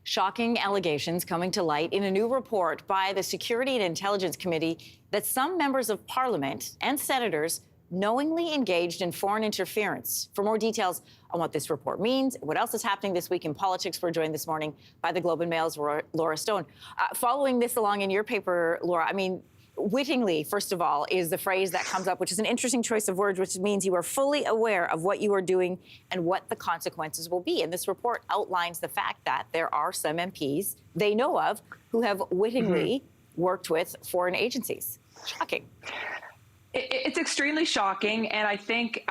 Shocking allegations coming to light in a new report by the Security and Intelligence Committee that some members of Parliament and senators knowingly engaged in foreign interference. For more details on what this report means, what else is happening this week in politics, we're joined this morning by the Globe and Mail's Laura Stone. Following this along in your paper, Laura, I mean, wittingly, first of all, is the phrase that comes up, which is an interesting choice of words, which means you are fully aware of what you are doing and what the consequences will be. And this report outlines the fact that there are some MPs they know of who have wittingly worked with foreign agencies. Shocking. It's extremely shocking. And I think,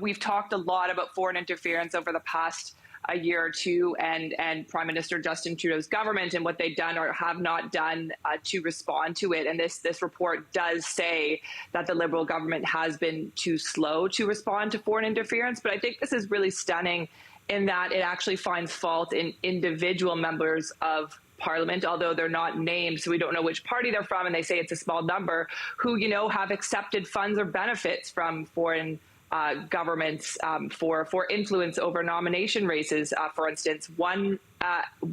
we've talked a lot about foreign interference over the past a year or two, and Prime Minister Justin Trudeau's government and what they've done or have not done to respond to it. And this report does say that the Liberal government has been too slow to respond to foreign interference. But I think this is really stunning in that it actually finds fault in individual members of Parliament, although they're not named, so we don't know which party they're from, and they say it's a small number, who, have accepted funds or benefits from foreign governments for influence over nomination races. For instance, one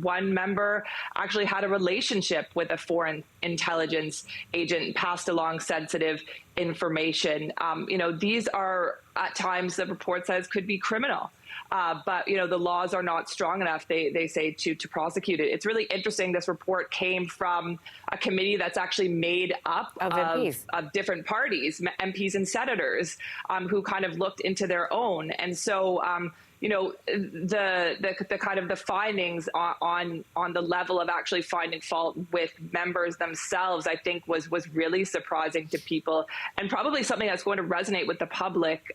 member actually had a relationship with a foreign intelligence agent, passed along sensitive information. These are at times, the report says, could be criminal. But, the laws are not strong enough, they say, to prosecute it. It's really interesting. This report came from a committee that's actually made up of different parties, MPs and senators, who kind of looked into their own. And so, the kind of the findings on the level of actually finding fault with members themselves, I think was really surprising to people, and probably something that's going to resonate with the public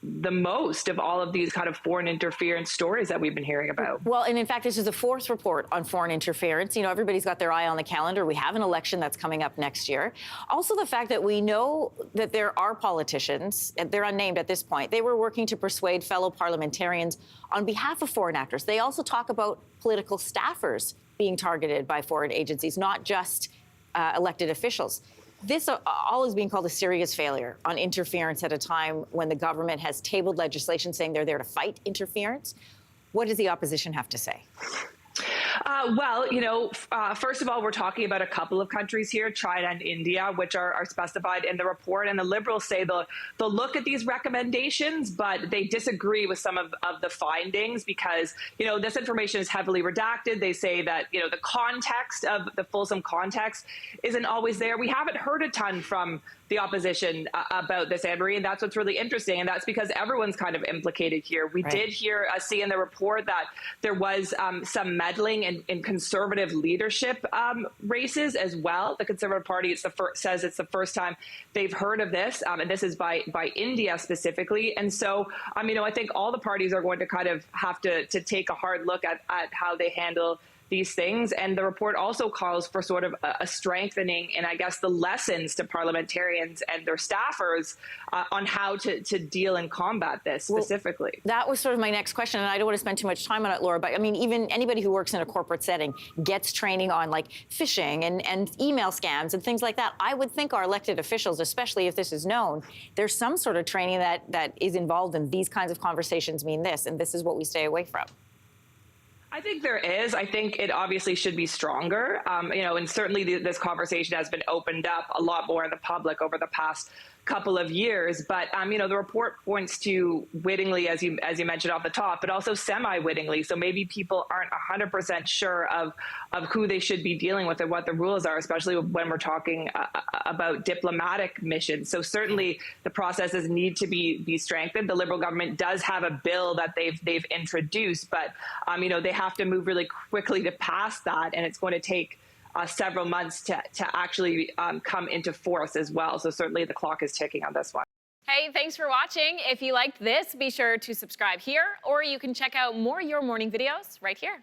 the most of all of these kind of foreign interference stories that we've been hearing about. Well, and in fact, this is the fourth report on foreign interference. Everybody's got their eye on the calendar. We have an election that's coming up next year. Also, the fact that we know that there are politicians, and they're unnamed at this point, they were working to persuade fellow parliamentarians on behalf of foreign actors. They also talk about political staffers being targeted by foreign agencies, not just elected officials. This all is being called a serious failure on interference at a time when the government has tabled legislation saying they're there to fight interference. What does the opposition have to say? First of all, we're talking about a couple of countries here, China and India, which are specified in the report. And the Liberals say they'll look at these recommendations, but they disagree with some of the findings because, this information is heavily redacted. They say that, the context of the fulsome context isn't always there. We haven't heard a ton from the opposition about this, Anne-Marie, and that's what's really interesting. And that's because everyone's kind of implicated here. We did see in the report that there was some meddling in conservative leadership races as well. The Conservative Party says it's the first time they've heard of this, and this is by India specifically. And so, I think all the parties are going to kind of have to take a hard look at how they handle these things. And the report also calls for sort of a strengthening in, I guess, the lessons to parliamentarians and their staffers on how to deal and combat this specifically. Well, that was sort of my next question, and I don't want to spend too much time on it, Laura, but even anybody who works in a corporate setting gets training on like phishing and email scams and things like that. I would think our elected officials, especially if this is known, there's some sort of training that is involved in these kinds of conversations mean this, and this is what we stay away from. I think there is. I think it obviously should be stronger, and certainly this conversation has been opened up a lot more in the public over the past couple of years. But, the report points to wittingly, as you mentioned off the top, but also semi-wittingly. So maybe people aren't 100% sure of who they should be dealing with and what the rules are, especially when we're talking about diplomatic missions. So certainly the processes need to be strengthened. The Liberal government does have a bill that they've introduced, but, they have to move really quickly to pass that, and it's going to take several months to actually come into force as well. So certainly the clock is ticking on this one. Hey, thanks for watching. If you liked this, be sure to subscribe here, or you can check out more Your Morning videos right here.